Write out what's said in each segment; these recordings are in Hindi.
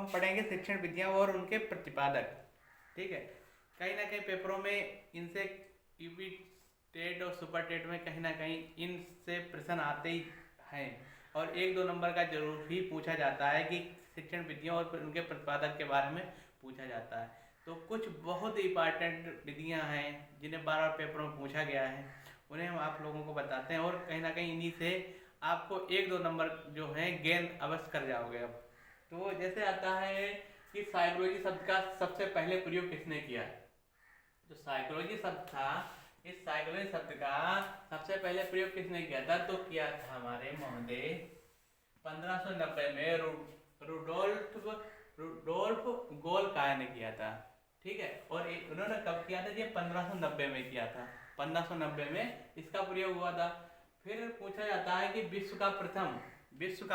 हम पढ़ेंगे शिक्षण विधियाँ और उनके प्रतिपादक। ठीक है, कहीं ना कहीं पेपरों में इनसे यूपी टेट और सुपर टेट में कहीं ना कहीं इनसे प्रश्न आते ही हैं और 1-2 नंबर का जरूर ही पूछा जाता है कि शिक्षण विधियों और उनके प्रतिपादक के बारे में पूछा जाता है। तो कुछ बहुत इंपॉर्टेंट विधियां हैं जिन्हें बार बार पेपरों में पूछा गया है, उन्हें हम आप लोगों को बताते हैं और कहीं ना कहीं इन्हीं से आपको 1-2 नंबर जो हैं गेन अवश्य कर जाओगे। अब तो जैसे आता है कि साइकोलॉजी शब्द का सबसे पहले प्रयोग किसने किया। जो साइकोलॉजी शब्द था, इस साइकोलॉजी शब्द का सबसे पहले प्रयोग किसने किया था, तो किया था हमारे महोदय 1590 में रुडोल्फ रुडोल्फ गोल्काय ने किया था। ठीक है, और उन्होंने कब किया था, ये 1590 में किया था। 1590 में इसका प्रयोग हुआ था। फिर पूछा जाता है कि विश्व का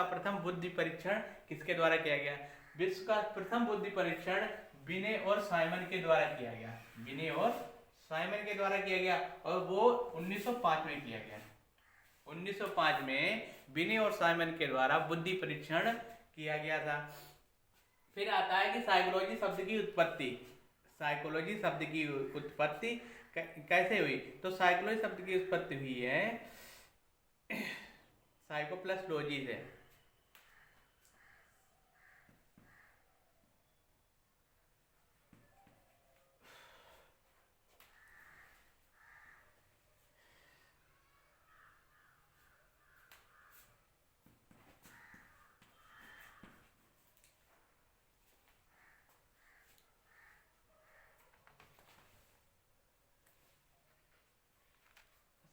प्रथम बुद्धि परीक्षण किसके द्वारा किया गया। विश्व का प्रथम बुद्धि परीक्षण बिने और साइमन के द्वारा किया गया। बिने और साइमन के द्वारा किया गया और वो 1905 में किया गया। 1905 में बिने और साइमन के द्वारा बुद्धि परीक्षण किया गया था। फिर आता है कि साइकोलॉजी शब्द की उत्पत्ति। साइकोलॉजी शब्द की उत्पत्ति कैसे हुई, तो साइकोलॉजी शब्द की उत्पत्ति हुई है साइको प्लस लॉजी से।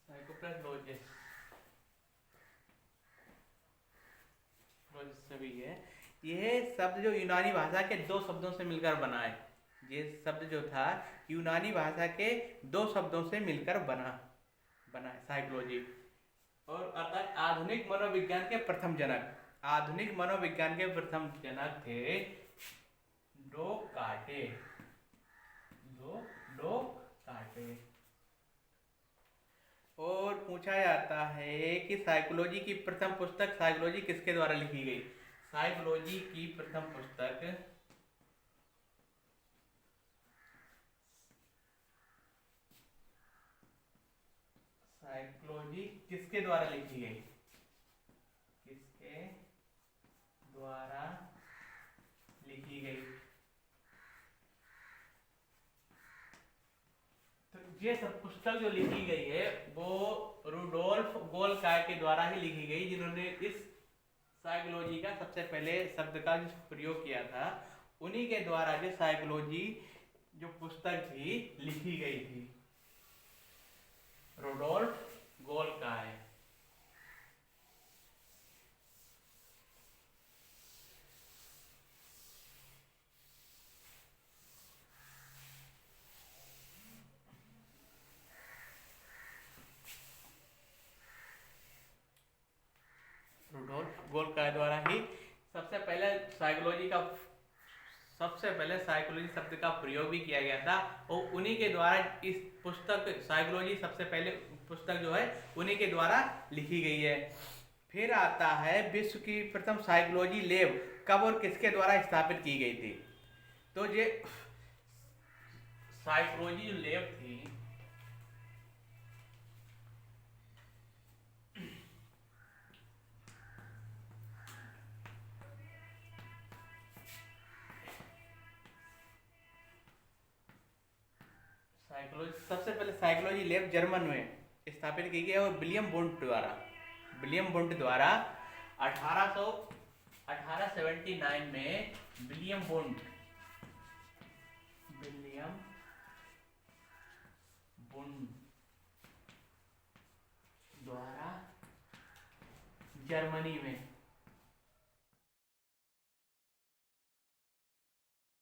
साइको प्लस लॉजी से भी है। यह शब्द जो यूनानी भाषा के 2 शब्दों से मिलकर बना है। ये शब्द जो था यूनानी भाषा के 2 शब्दों से मिलकर बना है साइकोलॉजी। और अर्थात आधुनिक मनोविज्ञान के प्रथम जनक। आधुनिक मनोविज्ञान के प्रथम जनक थे डोकाटे। डोकाटे। और पूछा जाता है कि साइकोलॉजी की प्रथम पुस्तक साइकोलॉजी किसके द्वारा लिखी गई। साइकोलॉजी की प्रथम पुस्तक साइकोलॉजी किसके द्वारा लिखी गई, किसके द्वारा लिखी गई। तो ये सब पुस्तक जो लिखी गई है वो रुडोल्फ गोल्काय के द्वारा ही लिखी गई, जिन्होंने इस साइकोलॉजी का सबसे पहले शब्द का जो प्रयोग किया था, उन्हीं के द्वारा ये साइकोलॉजी जो पुस्तक थी लिखी गई थी। रुडोल्फ गोल्काय। रुडोल्फ गोल्काय द्वारा ही सबसे पहले साइकोलॉजी शब्द का प्रयोग भी किया गया था और उन्हीं के द्वारा इस पुस्तक साइकोलॉजी सबसे पहले पुस्तक जो है उन्हीं के द्वारा लिखी गई है। फिर आता है विश्व की प्रथम साइकोलॉजी लैब कब और किसके द्वारा स्थापित की गई थी। तो ये साइकोलॉजी जो लैब थी सबसे पहले साइकोलॉजी लैब जर्मन में स्थापित की गई और विलियम वुंड द्वारा 1879 में विलियम वुंड द्वारा जर्मनी में